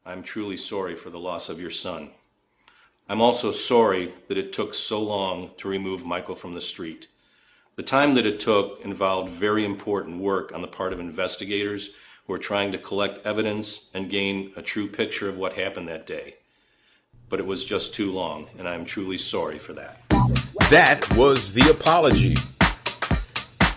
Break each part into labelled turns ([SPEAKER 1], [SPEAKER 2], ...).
[SPEAKER 1] I'm truly sorry for the loss of your son. I'm also sorry that it took so long to remove Michael from the street. The time that it took involved very important work on the part of investigators who are trying to collect evidence and gain a true picture of what happened that day. But it was just too long, and I'm truly sorry for that.
[SPEAKER 2] That was the apology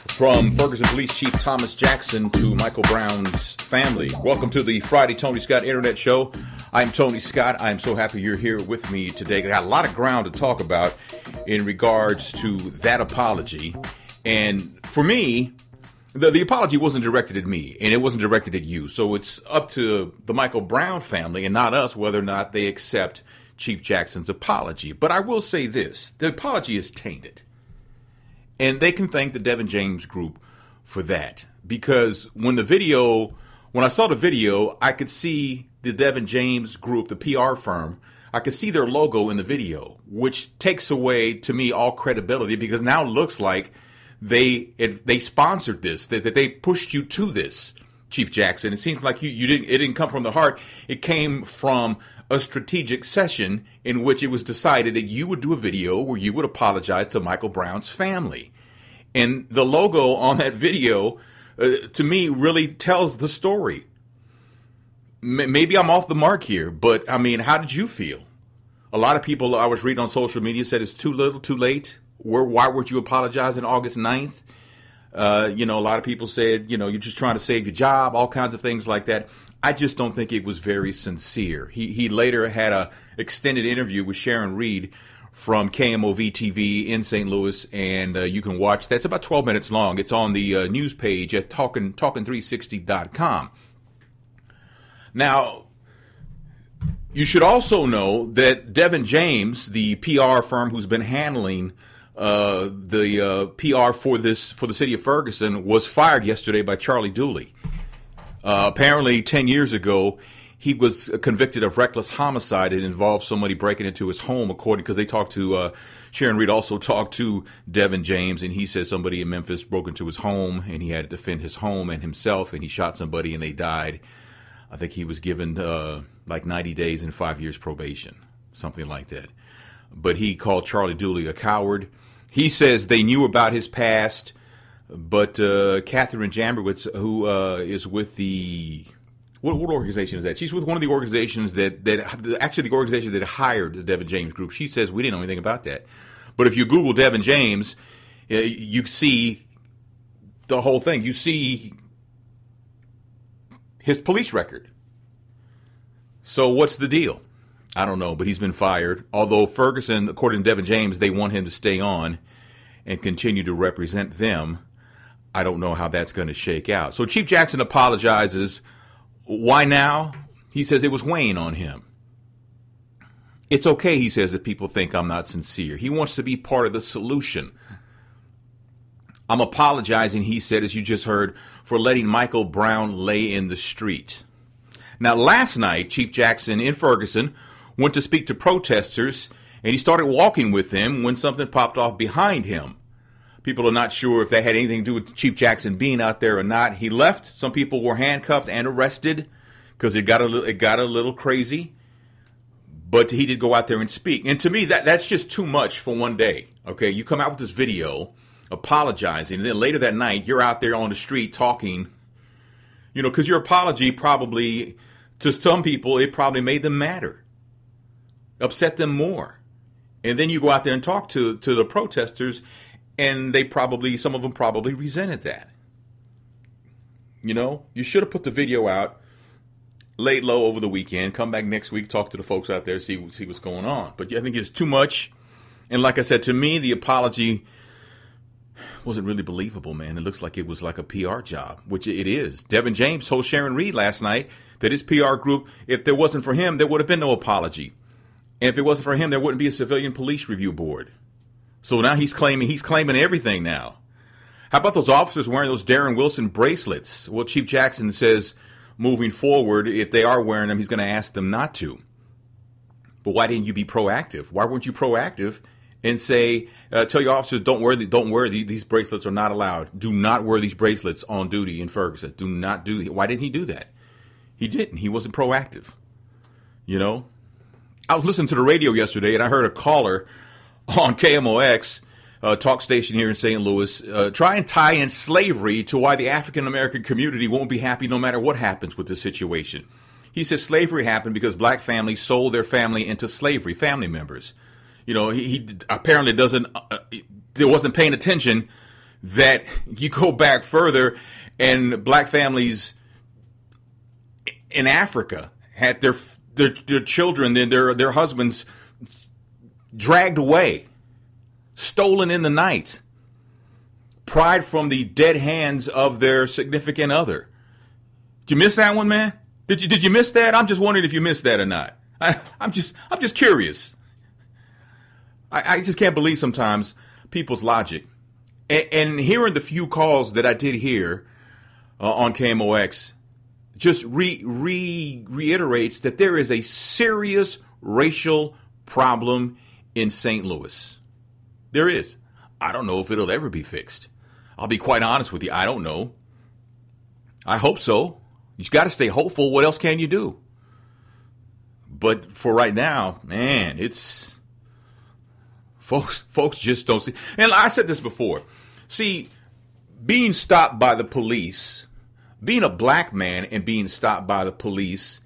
[SPEAKER 2] from Ferguson Police Chief Thomas Jackson to Michael Brown's family. Welcome to the Friday Tony Scott Internet Show. I'm Tony Scott. I'm so happy you're here with me today. I got a lot of ground to talk about in regards to that apology. And for me, the apology wasn't directed at me, and it wasn't directed at you. So it's up to the Michael Brown family and not us whether or not they accept Chief Jackson's apology. But I will say this, the apology is tainted. And they can thank the Devin James group for that. Because when I saw the video, I could see the Devin James group, the PR firm, I could see their logo in the video, which takes away, to me, all credibility, because now it looks like they sponsored this, that they pushed you to this, Chief Jackson. It seems like it didn't come from the heart. It came from a strategic session in which it was decided that you would do a video where you would apologize to Michael Brown's family. And the logo on that video, to me, really tells the story. Maybe I'm off the mark here, but I mean, how did you feel? A lot of people I was reading on social media said it's too little, too late. Why weren't you apologizing August 9th? A lot of people said, you're just trying to save your job, all kinds of things like that. I just don't think it was very sincere. He later had a extended interview with Sharon Reed from KMOV TV in St. Louis, and you can watch that. It's about 12 minutes long. It's on the news page at talkin360.com. Now, you should also know that Devin James, the PR firm who's been handling the PR for the city of Ferguson, was fired yesterday by Charlie Dooley. Apparently, 10 years ago, he was convicted of reckless homicide. It involved somebody breaking into his home, because they talked to, Sharon Reed also talked to Devin James, and he said somebody in Memphis broke into his home, and he had to defend his home and himself, and he shot somebody, and they died. I think he was given like 90 days and 5 years probation, something like that. But he called Charlie Dooley a coward. He says they knew about his past, but Catherine Jamberwitz, who is with the what organization is that? She's with one of the organizations that actually the organization that hired the Devin James group. She says we didn't know anything about that. But if you Google Devin James, you see the whole thing. You see his police record. So what's the deal? I don't know, but he's been fired. Although Ferguson, according to Devin James, they want him to stay on and continue to represent them. I don't know how that's going to shake out. So Chief Jackson apologizes. Why now? He says it was weighing on him. It's okay, he says, that people think I'm not sincere. He wants to be part of the solution. I'm apologizing, he said, as you just heard, for letting Michael Brown lay in the street. Now, last night, Chief Jackson in Ferguson went to speak to protesters, and he started walking with them when something popped off behind him. People are not sure if that had anything to do with Chief Jackson being out there or not. He left. Some people were handcuffed and arrested because it got a little crazy. But he did go out there and speak. And to me, that's just too much for one day. Okay, you come out with this video apologizing, and then later that night, you're out there on the street talking, because your apology probably, to some people, it probably made them madder, upset them more. And then you go out there and talk to the protesters, and some of them probably resented that. You should have put the video out, laid low over the weekend, come back next week, talk to the folks out there, see what's going on. But I think it's too much. And like I said, to me, the apology wasn't really believable, man. It looks like it was like a PR job, which it is. Devin James told Sharon Reed last night that his PR group, if there wasn't for him, there would have been no apology. And if it wasn't for him, there wouldn't be a civilian police review board. So now he's claiming everything now. How about those officers wearing those Darren Wilson bracelets? Well, Chief Jackson says moving forward, if they are wearing them, he's going to ask them not to. But why didn't you be proactive? Why weren't you proactive and say, tell your officers, don't wear these bracelets are not allowed. Do not wear these bracelets on duty in Ferguson. Do not do. Why didn't he do that? He didn't. He wasn't proactive. You know, I was listening to the radio yesterday and I heard a caller on KMOX, talk station here in St. Louis, try and tie in slavery to why the African American community won't be happy no matter what happens with this situation. He said slavery happened because black families sold their family into slavery, family members. You know, he apparently wasn't paying attention that you go back further and black families in Africa had their children and their husbands dragged away, stolen in the night, pried from the dead hands of their significant other. Did you miss that one, man? Did you miss that? I'm just wondering if you missed that or not. I'm just curious. I just can't believe sometimes people's logic. And hearing the few calls that I did hear on KMOX just reiterates that there is a serious racial problem in St. Louis. There is. I don't know if it'll ever be fixed. I'll be quite honest with you. I don't know. I hope so. You got to stay hopeful. What else can you do? But for right now, man, it's folks just don't see. And I said this before. See, being stopped by the police, being a black man and being stopped by the police,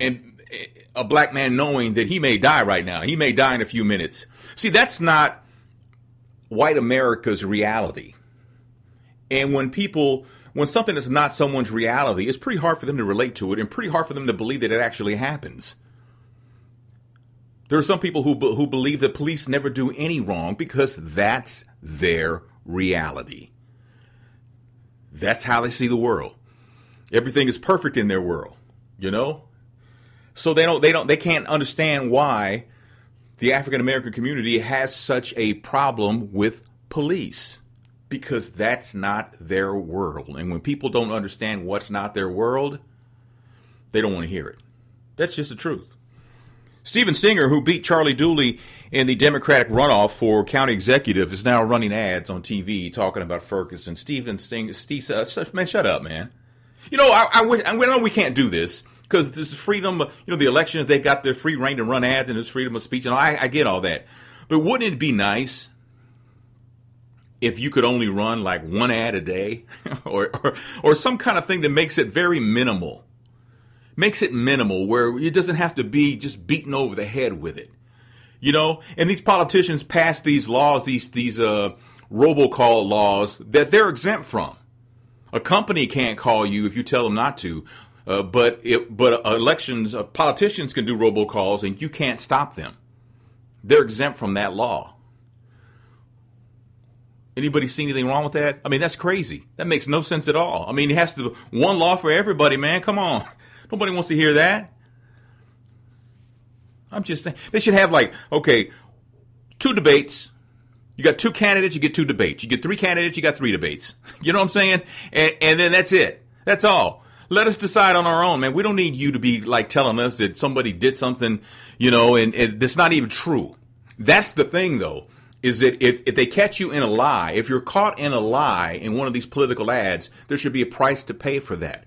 [SPEAKER 2] and a black man knowing that he may die right now, he may die in a few minutes. See, that's not white America's reality. And when something is not someone's reality, it's pretty hard for them to relate to it and pretty hard for them to believe that it actually happens. There are some people who believe that police never do any wrong because that's their reality. That's how they see the world. Everything is perfect in their world, you know? So they can't understand why the African American community has such a problem with police, because that's not their world. And when people don't understand what's not their world, they don't want to hear it. That's just the truth. Stephen Stinger, who beat Charlie Dooley in the Democratic runoff for county executive, is now running ads on TV talking about Ferguson. Stephen Stinger, man, shut up, man. You know, I know we can't do this because this is freedom. You know, the elections, they got their free reign to run ads and there's freedom of speech. And I get all that. But wouldn't it be nice if you could only run like one ad a day or some kind of thing that makes it very minimal? Makes it minimal where it doesn't have to be just beaten over the head with it. You know, and these politicians pass these laws, these robocall laws that they're exempt from. A company can't call you if you tell them not to, but elections, politicians can do robocalls and you can't stop them. They're exempt from that law. Anybody see anything wrong with that? I mean, that's crazy. That makes no sense at all. I mean, it has to be one law for everybody, man. Come on. Nobody wants to hear that. I'm just saying. They should have okay, 2 debates. You got 2 candidates, you get 2 debates. You get 3 candidates, you got 3 debates. You know what I'm saying? And then that's it. That's all. Let us decide on our own, man. We don't need you to be telling us that somebody did something, you know, and that's not even true. That's the thing, though, is that if they catch you in a lie, if you're caught in a lie in one of these political ads, there should be a price to pay for that.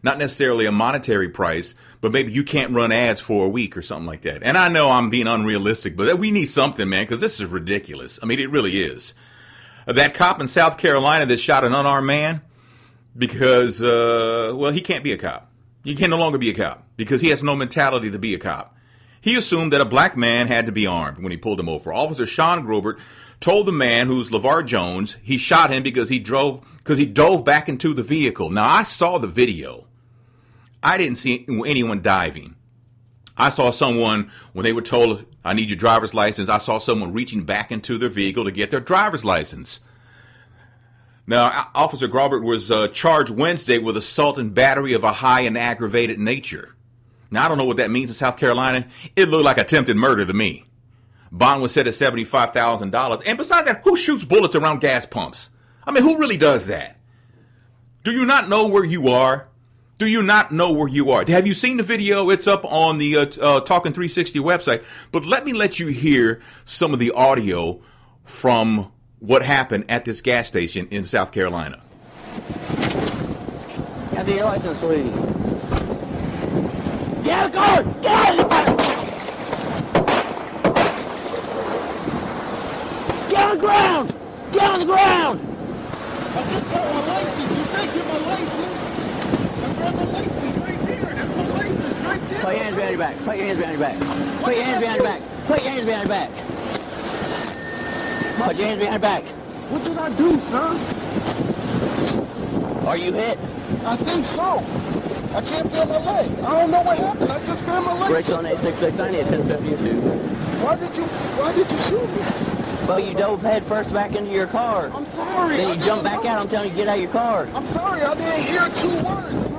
[SPEAKER 2] Not necessarily a monetary price, but maybe you can't run ads for a week or something like that. And I know I'm being unrealistic, but we need something, man, because this is ridiculous. I mean, it really is. That cop in South Carolina that shot an unarmed man because, he can't be a cop. He can no longer be a cop because he has no mentality to be a cop. He assumed that a black man had to be armed when he pulled him over. Officer Sean Grobert told the man, who's LeVar Jones, he shot him because he dove back into the vehicle. Now, I saw the video. I didn't see anyone diving. I saw someone, when they were told, I need your driver's license, I saw someone reaching back into their vehicle to get their driver's license. Now, Officer Grobert was charged Wednesday with assault and battery of a high and aggravated nature. Now, I don't know what that means in South Carolina. It looked like attempted murder to me. Bond was set at $75,000. And besides that, who shoots bullets around gas pumps? I mean, who really does that? Do you not know where you are? Do you not know where you are? Have you seen the video? It's up on the Talking 360 website. But let you hear some of the audio from what happened at this gas station in South Carolina.
[SPEAKER 3] Can I see your license, please? Get out of the car! Get out of the car! Get on the ground! Get on the ground!
[SPEAKER 4] I just got my license. You think you're my license? I got my license right there. That's my license right there.
[SPEAKER 3] Put your hands behind your back. Put your hands behind your back. Put your hands behind your back. Put your hands behind your back. Put your hands behind your back.
[SPEAKER 4] What did I do, sir?
[SPEAKER 3] Are you hit?
[SPEAKER 4] I think so. I can't feel my leg. I don't know what happened. I just grabbed my leg.
[SPEAKER 3] Brakes on 866. I need 1052.
[SPEAKER 4] Why did you shoot me?
[SPEAKER 3] Well, you dove head first back into your car.
[SPEAKER 4] I'm sorry.
[SPEAKER 3] Then you jump back out. I'm telling you, get out of your car.
[SPEAKER 4] I'm sorry. I didn't hear 2 words, sir.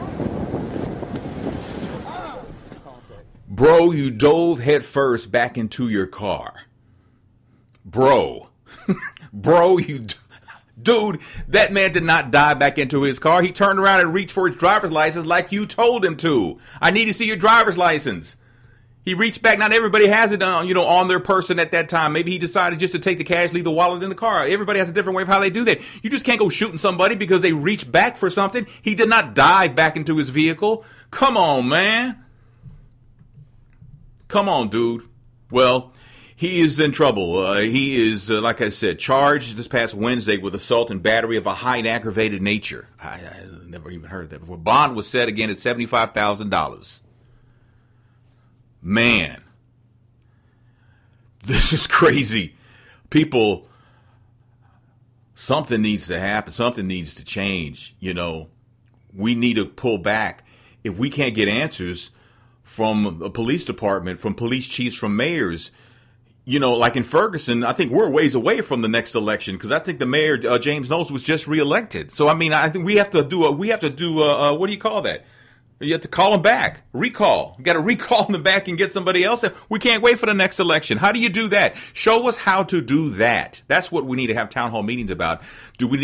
[SPEAKER 2] Bro, you dove head first back into your car. Bro. Bro, dude, that man did not dive back into his car. He turned around and reached for his driver's license like you told him to. I need to see your driver's license. He reached back. Not everybody has it on their person at that time. Maybe he decided just to take the cash, leave the wallet in the car. Everybody has a different way of how they do that. You just can't go shooting somebody because they reached back for something. He did not dive back into his vehicle. Come on, man. Come on, dude. Well, he is in trouble. He is, like I said, charged this past Wednesday with assault and battery of a high and aggravated nature. I never even heard of that before. Bond was set again at $75,000. Man, this is crazy. People, something needs to happen. Something needs to change. We need to pull back. If we can't get answers from the police department, from police chiefs, from mayors, like in Ferguson, I think we're a ways away from the next election because I think the mayor, James Knowles, was just reelected. So, I think we have to do what do you call that? You have to call them back. Recall. You got to recall them back and get somebody else. We can't wait for the next election. How do you do that? Show us how to do that. That's what we need to have town hall meetings about. Do we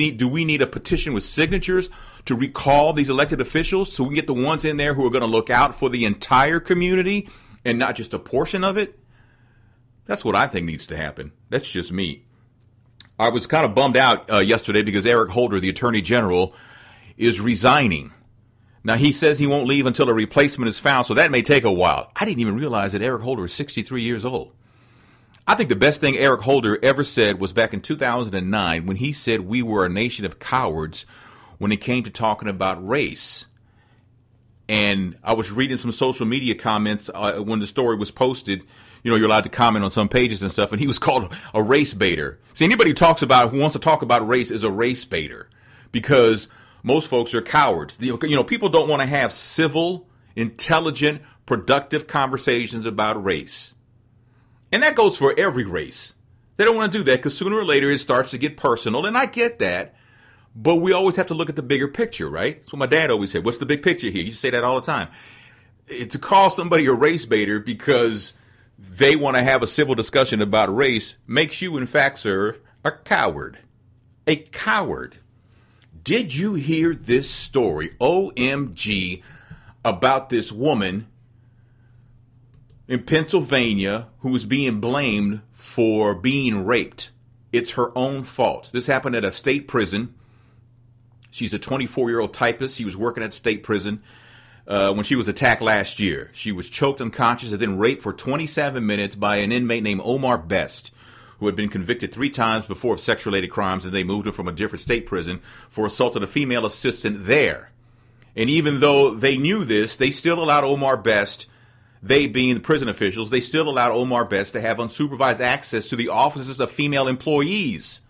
[SPEAKER 2] need a petition with signatures to recall these elected officials so we can get the ones in there who are going to look out for the entire community and not just a portion of it? That's what I think needs to happen. That's just me. I was kind of bummed out yesterday because Eric Holder, the Attorney General, is resigning. Now, he says he won't leave until a replacement is found, so that may take a while. I didn't even realize that Eric Holder is 63 years old. I think the best thing Eric Holder ever said was back in 2009 when he said we were a nation of cowards when it came to talking about race. And I was reading some social media comments when the story was posted. You're allowed to comment on some pages and stuff, and he was called a race baiter. See, anybody who wants to talk about race is a race baiter because most folks are cowards. People don't want to have civil, intelligent, productive conversations about race. And that goes for every race. They don't want to do that because sooner or later it starts to get personal, and I get that. But we always have to look at the bigger picture, right? That's what my dad always said. What's the big picture here? You say that all the time. To call somebody a race baiter because they want to have a civil discussion about race makes you, in fact, sir, a coward. A coward. Did you hear this story, OMG, about this woman in Pennsylvania who was being blamed for being raped? It's her own fault. This happened at a state prison. She's a 24-year-old typist. She was working at state prison when she was attacked last year. She was choked unconscious and then raped for 27 minutes by an inmate named Omar Best, who had been convicted 3 times before of sex-related crimes, and they moved him from a different state prison for assaulting a female assistant there. And even though they knew this, they still allowed Omar Best, they being the prison officials, they still allowed Omar Best to have unsupervised access to the offices of female employees.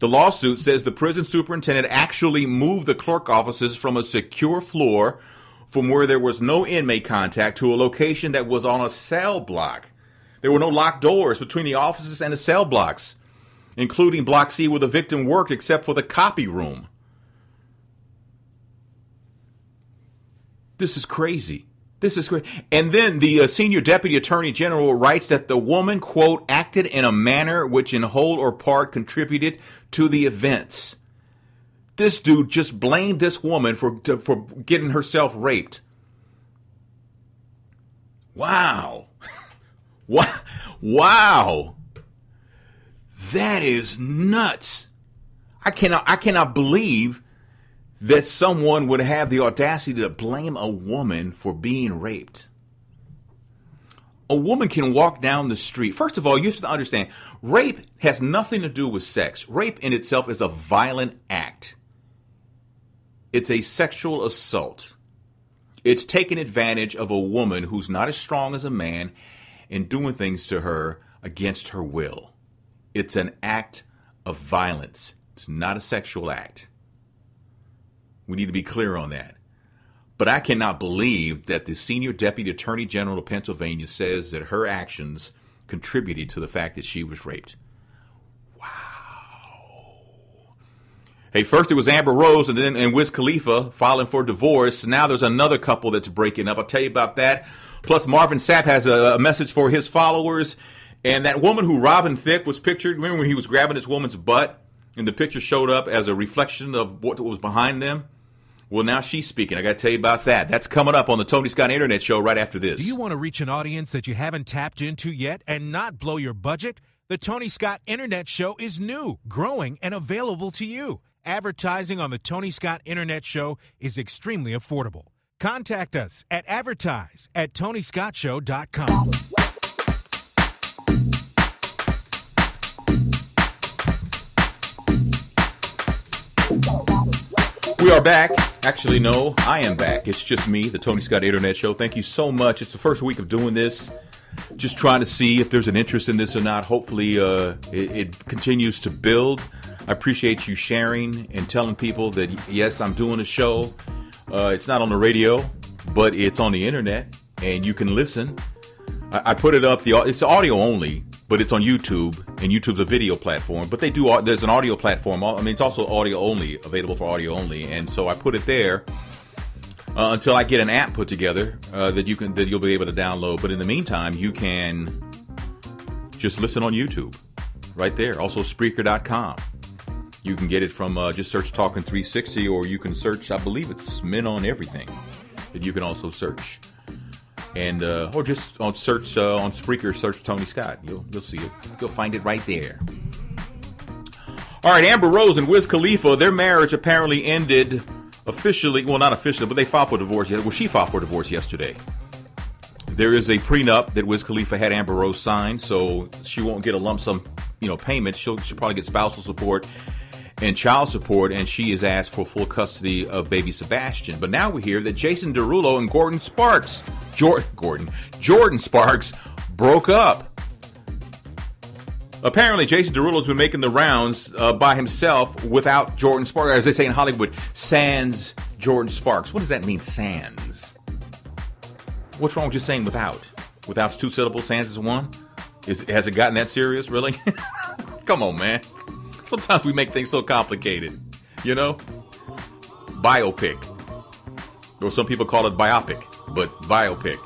[SPEAKER 2] The lawsuit says the prison superintendent actually moved the clerk offices from a secure floor from where there was no inmate contact to a location that was on a cell block. There were no locked doors between the offices and the cell blocks, including Block C where the victim worked, except for the copy room. This is crazy. This is great. And then the senior deputy attorney general writes that the woman, quote, acted in a manner which in whole or part contributed to the events. This dude just blamed this woman for getting herself raped. Wow. Wow. That is nuts. I cannot believe that someone would have the audacity to blame a woman for being raped. A woman can walk down the street. First of all, you have to understand, rape has nothing to do with sex. Rape in itself is a violent act. It's a sexual assault. It's taking advantage of a woman who's not as strong as a man and doing things to her against her will. It's an act of violence. It's not a sexual act. We need to be clear on that. But I cannot believe that the senior deputy attorney general of Pennsylvania says that her actions contributed to the fact that she was raped. Wow. Hey, first it was Amber Rose and Wiz Khalifa filing for divorce. Now there's another couple that's breaking up. I'll tell you about that. Plus Marvin Sapp has a message for his followers. And that woman who Robin Thicke was pictured, remember when he was grabbing this woman's butt and the picture showed up as a reflection of what was behind them? Well, now she's speaking. I got to tell you about that. That's coming up on the Tony Scott Internet Show right after this.
[SPEAKER 5] Do you want to reach an audience that you haven't tapped into yet and not blow your budget? The Tony Scott Internet Show is new, growing, and available to you. Advertising on the Tony Scott Internet Show is extremely affordable. Contact us at advertise@TonyScottShow.com.
[SPEAKER 2] We are back. Actually, no, I am back. It's just me, the Tony Scott Internet Show. Thank you so much. It's the first week of doing this. Just trying to see if there's an interest in this or not. Hopefully, it continues to build. I appreciate you sharing and telling people that, yes, I'm doing a show. It's not on the radio, but it's on the internet, and you can listen. I put it up. It's audio only, but it's on YouTube, and YouTube's a video platform. But there's an audio platform. I mean, it's also audio only, available for audio only, and so I put it there until I get an app put together that you'll be able to download. But in the meantime, you can just listen on YouTube, right there. Also, Spreaker.com. You can get it from just search Talking 360, or you can search. I believe it's Men on Everything that you can also search. And or just on search on Spreaker, search Tony Scott. You'll see it. You'll find it right there. All right, Amber Rose and Wiz Khalifa, their marriage apparently ended officially. Well, not officially, but they filed for divorce. Well, she filed for divorce yesterday. There is a prenup that Wiz Khalifa had Amber Rose sign, so she won't get a lump sum, payment. She'll probably get spousal support and child support, and she is asked for full custody of baby Sebastian. But now we hear that Jason Derulo and Jordan Sparks broke up. Apparently, Jason Derulo's been making the rounds by himself without Jordan Sparks. As they say in Hollywood, sans Jordan Sparks. What does that mean, sans? What's wrong with just saying without? Without's two syllables, sans is one? Has it gotten that serious, really? Come on, man. Sometimes we make things so complicated, Biopic. Or some people call it biopic, but biopic.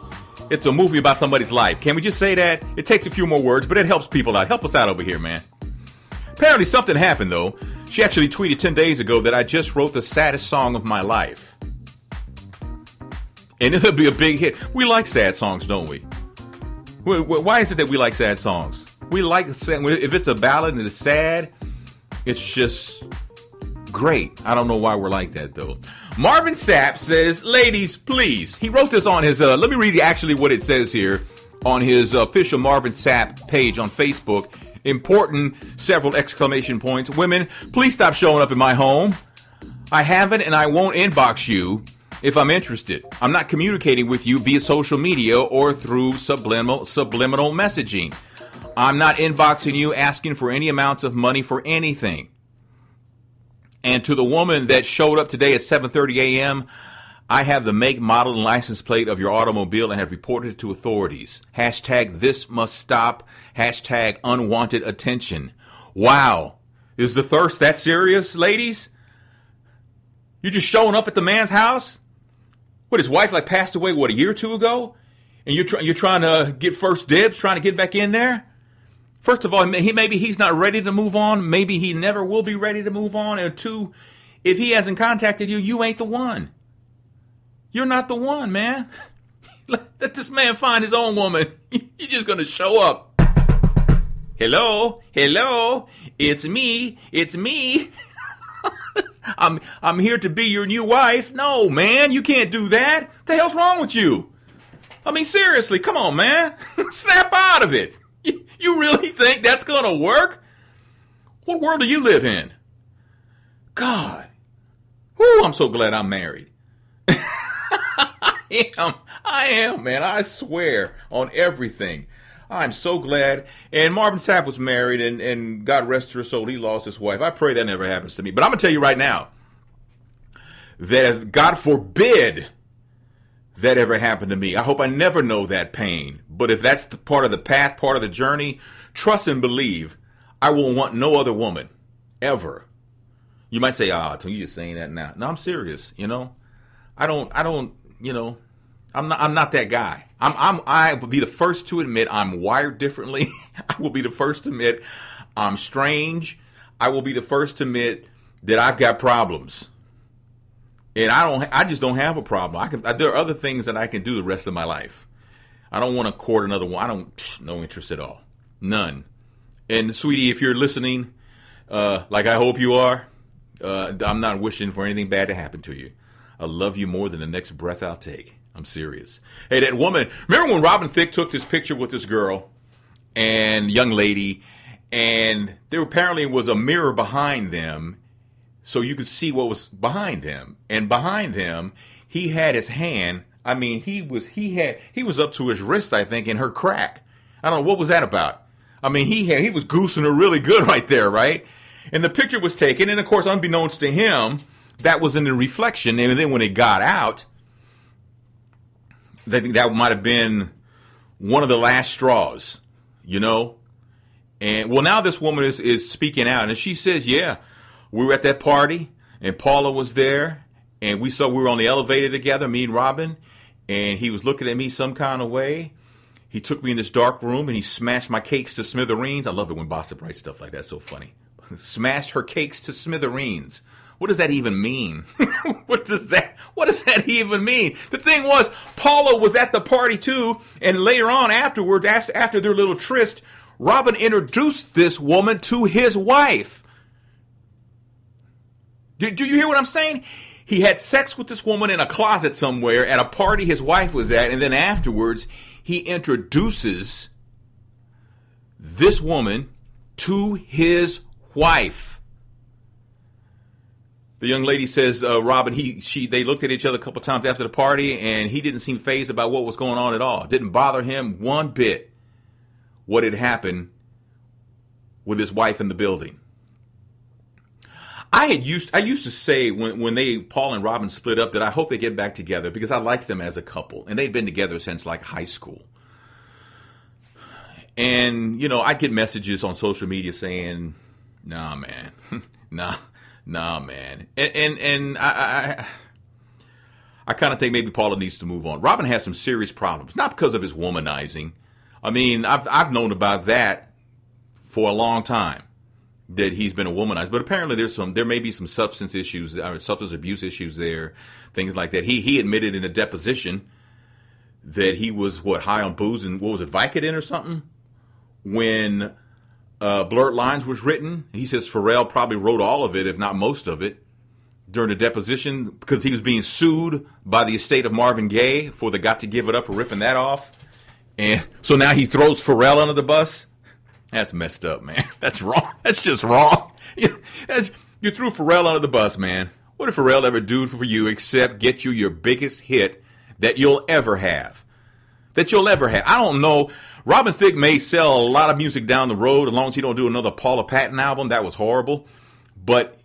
[SPEAKER 2] It's a movie about somebody's life. Can we just say that? It takes a few more words, but it helps people out. Help us out over here, man. Apparently something happened, though. She actually tweeted 10 days ago that I just wrote the saddest song of my life. And it'll be a big hit. We like sad songs, don't we? Why is it that we like sad songs? We like sad. If it's a ballad and it's sad, it's just great. I don't know why we're like that, though. Marvin Sapp says, ladies, please. He wrote this on his, let me read actually what it says here on his official Marvin Sapp page on Facebook. Important, several exclamation points. Women, please stop showing up in my home. I haven't and I won't inbox you if I'm interested. I'm not communicating with you via social media or through subliminal messaging. I'm not inboxing you asking for any amounts of money for anything. And to the woman that showed up today at 7:30 a.m., I have the make, model, and license plate of your automobile and have reported it to authorities. Hashtag this must stop. Hashtag unwanted attention. Wow. Is the thirst that serious, ladies? You just showing up at the man's house? What, his wife passed away, a year or two ago? And you're trying to get first dibs, trying to get back in there? First of all, maybe he's not ready to move on. Maybe he never will be ready to move on. And two, if he hasn't contacted you, you ain't the one. You're not the one, man. Let this man find his own woman. You're just going to show up. Hello, it's me. I'm here to be your new wife. No, man, you can't do that. What the hell's wrong with you? I mean, seriously, come on, man. Snap out of it. You really think that's going to work? What world do you live in? God. Whew, I'm so glad I'm married. I am, man. I swear on everything. I'm so glad. And Marvin Sapp was married, and God rest her soul, he lost his wife. I pray that never happens to me. But I'm going to tell you right now that if God forbid that ever happened to me, I hope I never know that pain. But if that's the part of the path, part of the journey, trust and believe, I will want no other woman ever. You might say, "Ah, Tony, you're just saying that now." No, I'm serious. You know, I don't. You know, I'm not that guy. I will be the first to admit I'm wired differently. I will be the first to admit I'm strange. I will be the first to admit that I've got problems. And I just don't have a problem. There are other things that I can do the rest of my life. I don't want to court another one. No interest at all. None. And sweetie, if you're listening, like I hope you are, I'm not wishing for anything bad to happen to you. I love you more than the next breath I'll take. I'm serious. Hey, that woman, remember when Robin Thicke took this picture with this girl and young lady, and there apparently was a mirror behind them so you could see what was behind them. And behind him, he had his hand, I mean, he was up to his wrist, I think, in her crack. I don't know, what was that about? I mean, he was goosing her really good right there, right? And the picture was taken, and of course, unbeknownst to him, that was in the reflection, and then when it got out, I think that might have been one of the last straws, you know? And, well, now this woman is speaking out, and she says, yeah, we were at that party, and Paula was there, and we were on the elevator together, me and Robin, and he was looking at me some kind of way. He took me in this dark room, and he smashed my cakes to smithereens. I love it when Bossip writes stuff like that, so funny. Smashed her cakes to smithereens. What does that even mean? What does that even mean? The thing was, Paula was at the party too, and later on afterwards, after their little tryst, Robin introduced this woman to his wife. Do you hear what I'm saying? He had sex with this woman in a closet somewhere at a party his wife was at, and then afterwards, he introduces this woman to his wife. The young lady says, Robin, they looked at each other a couple times after the party, and he didn't seem fazed about what was going on at all. It didn't bother him one bit what had happened with his wife in the building. I used to say when Paul and Robin split up that I hope they get back together because I like them as a couple, and they've been together since like high school. And you know, I get messages on social media saying, "Nah, man, nah, man," and I kind of think maybe Paula needs to move on. Robin has some serious problems, not because of his womanizing. I mean, I've known about that for a long time, that he's been a womanizer. But apparently there may be some substance abuse issues there, things like that. He admitted in a deposition that he was high on booze and what was it, Vicodin or something, when Blurred Lines was written. He says Pharrell probably wrote all of it, if not most of it, during the deposition because he was being sued by the estate of Marvin Gaye for the Got to Give It Up for ripping that off. And so now he throws Pharrell under the bus. That's messed up, man. That's wrong. That's just wrong. You threw Pharrell under the bus, man. What did Pharrell ever do for you except get you your biggest hit that you'll ever have? I don't know. Robin Thicke may sell a lot of music down the road as long as he don't do another Paula Patton album. That was horrible. But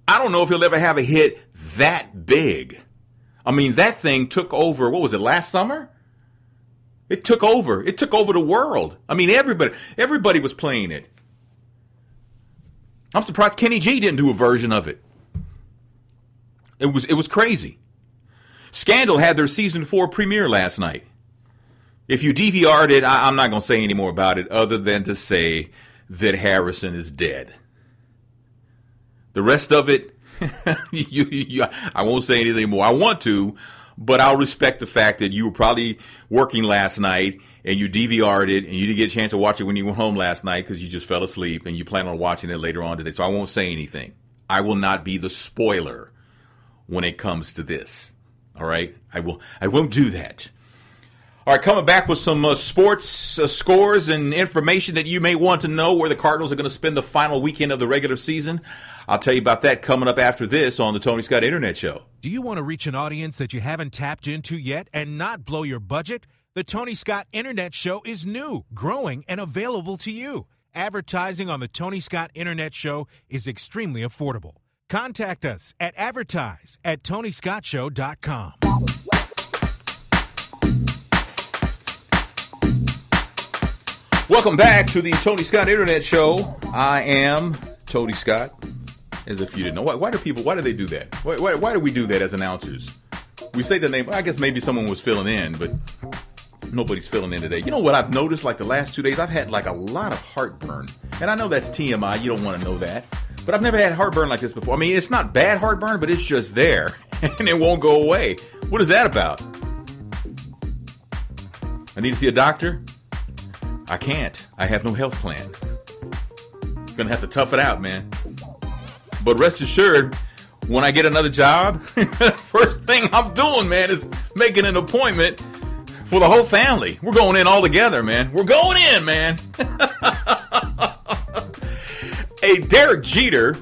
[SPEAKER 2] I don't know if he'll ever have a hit that big. I mean, that thing took over, what was it, last summer? It took over. It took over the world. I mean, everybody was playing it. I'm surprised Kenny G didn't do a version of it. It was crazy. Scandal had their season 4 premiere last night. If you DVR'd it, I'm not going to say any more about it other than to say that Harrison is dead. The rest of it, I won't say anything more. I want to, but I'll respect the fact that you were probably working last night and you DVR'd it and you didn't get a chance to watch it when you went home last night because you just fell asleep and you plan on watching it later on today. So I won't say anything. I will not be the spoiler when it comes to this. All right? I won't do that. All right, coming back with some sports scores and information that you may want to know where the Cardinals are going to spend the final weekend of the regular season. I'll tell you about that coming up after this on the Tony Scott Internet Show.
[SPEAKER 5] Do you want to reach an audience that you haven't tapped into yet and not blow your budget? The Tony Scott Internet Show is new, growing, and available to you. Advertising on the Tony Scott Internet Show is extremely affordable. Contact us at advertise@TonyScottShow.com.
[SPEAKER 2] Welcome back to the Tony Scott Internet Show. I am Tony Scott. As if you didn't know. Why do they do that? Why do we do that as announcers? We say the name. I guess maybe someone was filling in, but nobody's filling in today. You know what I've noticed like the last 2 days? I've had like a lot of heartburn. And I know that's TMI. You don't want to know that. But I've never had heartburn like this before. I mean, it's not bad heartburn, but it's just there. And it won't go away. What is that about? I need to see a doctor? I can't. I have no health plan. Gonna have to tough it out, man. But rest assured, when I get another job, first thing I'm doing, man, is making an appointment for the whole family. We're going in all together, man. We're going in, man. Hey, Derek Jeter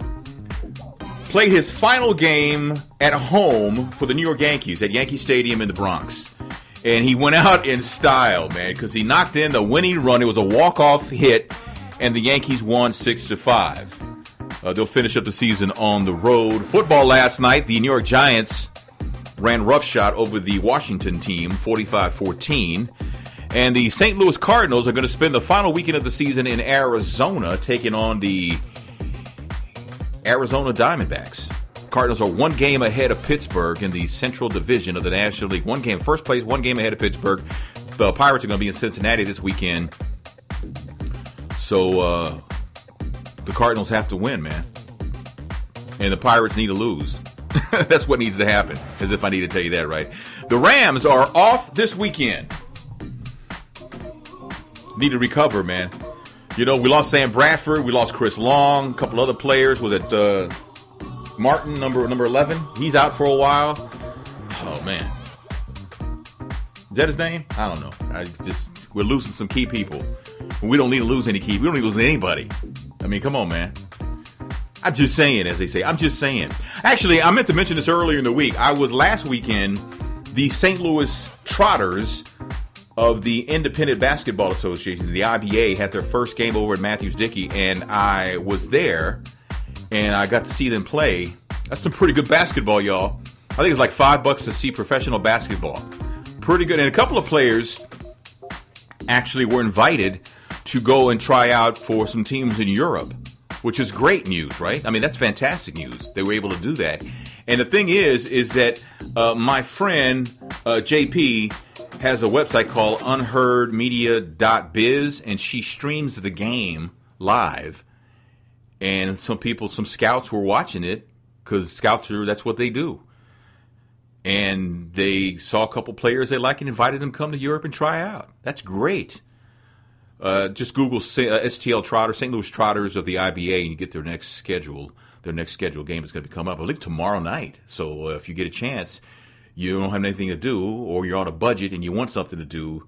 [SPEAKER 2] played his final game at home for the New York Yankees at Yankee Stadium in the Bronx. And he went out in style, man, because he knocked in the winning run. It was a walk-off hit, and the Yankees won 6-5. They'll finish up the season on the road. Football last night, the New York Giants ran roughshod over the Washington team, 45-14. And the St. Louis Cardinals are going to spend the final weekend of the season in Arizona, taking on the Arizona Diamondbacks. Cardinals are one game ahead of Pittsburgh in the Central Division of the National League. One game, first place, one game ahead of Pittsburgh. The Pirates are going to be in Cincinnati this weekend. So, the Cardinals have to win, man. And the Pirates need to lose. That's what needs to happen, as if I need to tell you that, right? The Rams are off this weekend. Need to recover, man. You know, we lost Sam Bradford. We lost Chris Long. A couple other players. Was it Martin, number 11? He's out for a while. Oh, man. Is that his name? I don't know. We're losing some key people. We don't need to lose any key. We don't need to lose anybody. I mean, come on, man. I'm just saying, as they say. I'm just saying. Actually, I meant to mention this earlier in the week. I was last weekend, the St. Louis Trotters of the Independent Basketball Association, the IBA, had their first game over at Matthews Dickey, and I was there, and I got to see them play. That's some pretty good basketball, y'all. I think it's like $5 to see professional basketball. Pretty good. And a couple of players actually were invited to go and try out for some teams in Europe, which is great news, right? I mean, that's fantastic news. They were able to do that. And the thing is that my friend JP has a website called unheardmedia.biz, and she streams the game live. And some scouts were watching it because scouts that's what they do. And they saw a couple players they like and invited them to come to Europe and try out. That's great. Just Google STL Trotter, St. Louis Trotters of the IBA, and you get their next schedule. Their next scheduled game is going to come up, I believe, tomorrow night. So if you get a chance, you don't have anything to do, or you're on a budget and you want something to do,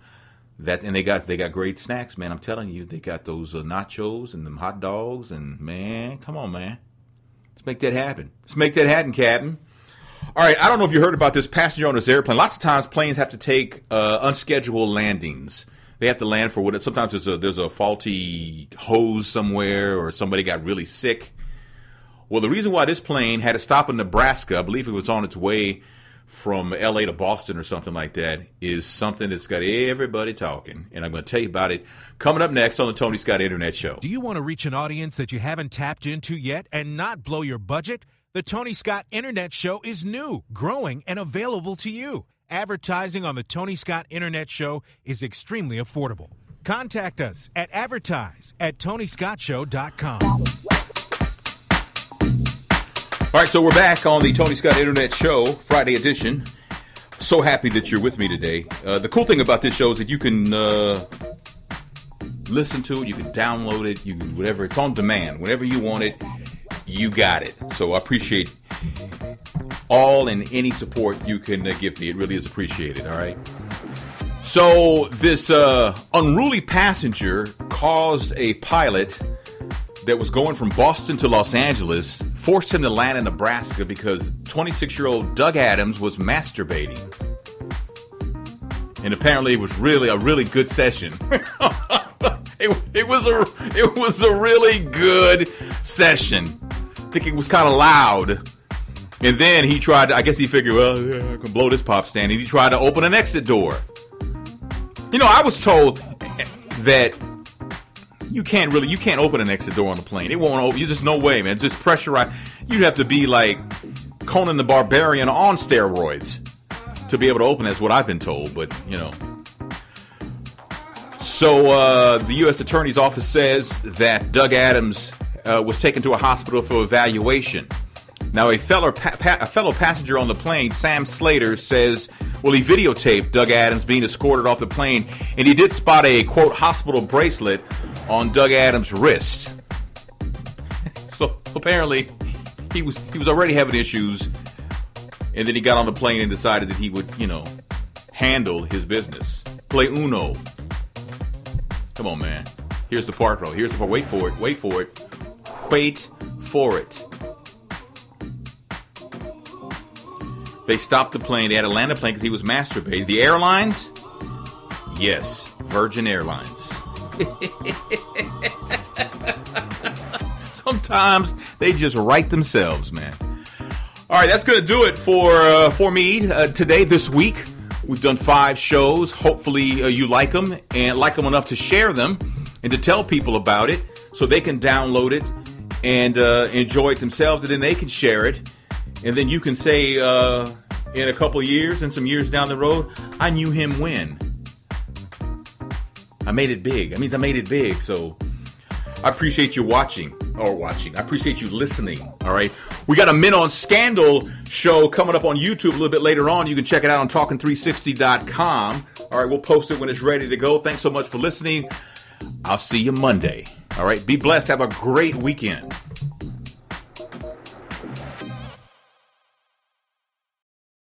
[SPEAKER 2] and they got great snacks, man. I'm telling you, they got those nachos and them hot dogs, and man, come on, man, let's make that happen. Let's make that happen, Captain. All right, I don't know if you heard about this passenger on this airplane. Lots of times planes have to take unscheduled landings. They have to land for sometimes there's a faulty hose somewhere, or somebody got really sick. Well, the reason why this plane had to stop in Nebraska, I believe it was on its way from L.A. to Boston or something like that, is something that's got everybody talking. And I'm going to tell you about it coming up next on the Tony Scott Internet Show.
[SPEAKER 5] Do you want to reach an audience that you haven't tapped into yet and not blow your budget? The Tony Scott Internet Show is new, growing, and available to you. Advertising on the Tony Scott Internet Show is extremely affordable. Contact us at advertise@TonyScottShow.com.
[SPEAKER 2] All right, so we're back on the Tony Scott Internet Show, Friday edition. So happy that you're with me today. The cool thing about this show is that you can listen to it, you can download it, you can whatever. It's on demand. Whenever you want it, you got it. So I appreciate all and any support you can give me. It really is appreciated, all right? So this unruly passenger caused a pilot that was going from Boston to Los Angeles, forced him to land in Nebraska because 26-year-old Doug Adams was masturbating. And apparently it was really a really good session. It was a really good session. I think it was kind of loud. And then he tried to, I guess he figured, well, yeah, I can blow this pop stand. And he tried to open an exit door. You know, I was told that you can't open an exit door on a plane. It won't open. There's no way, man. Just pressurize. You'd have to be like Conan the Barbarian on steroids to be able to open. That's what I've been told. But, you know. So the U.S. Attorney's Office says that Doug Adams was taken to a hospital for evaluation. Now, a fellow passenger on the plane, Sam Slater, says, well, he videotaped Doug Adams being escorted off the plane, and he did spot a, quote, hospital bracelet on Doug Adams' wrist. So apparently he was already having issues, and then he got on the plane and decided that he would, you know, handle his business. Play Uno. Come on, man. Here's the part, bro. Here's the part. Wait for it. Wait for it. Wait for it. They stopped the plane. They had to land the plane because he was masturbating. The airlines? Yes. Virgin Airlines. Sometimes they just write themselves, man. All right, that's going to do it for me today, this week. We've done 5 shows. Hopefully you like them and like them enough to share them and to tell people about it so they can download it and enjoy it themselves, and then they can share it. And then you can say in a couple of years and some years down the road, I knew him when. I made it big. That means I made it big. So I appreciate you watching. I appreciate you listening. All right. We got a Men on Scandal show coming up on YouTube a little bit later on. You can check it out on talking360.com. All right. We'll post it when it's ready to go. Thanks so much for listening. I'll see you Monday. All right. Be blessed. Have a great weekend.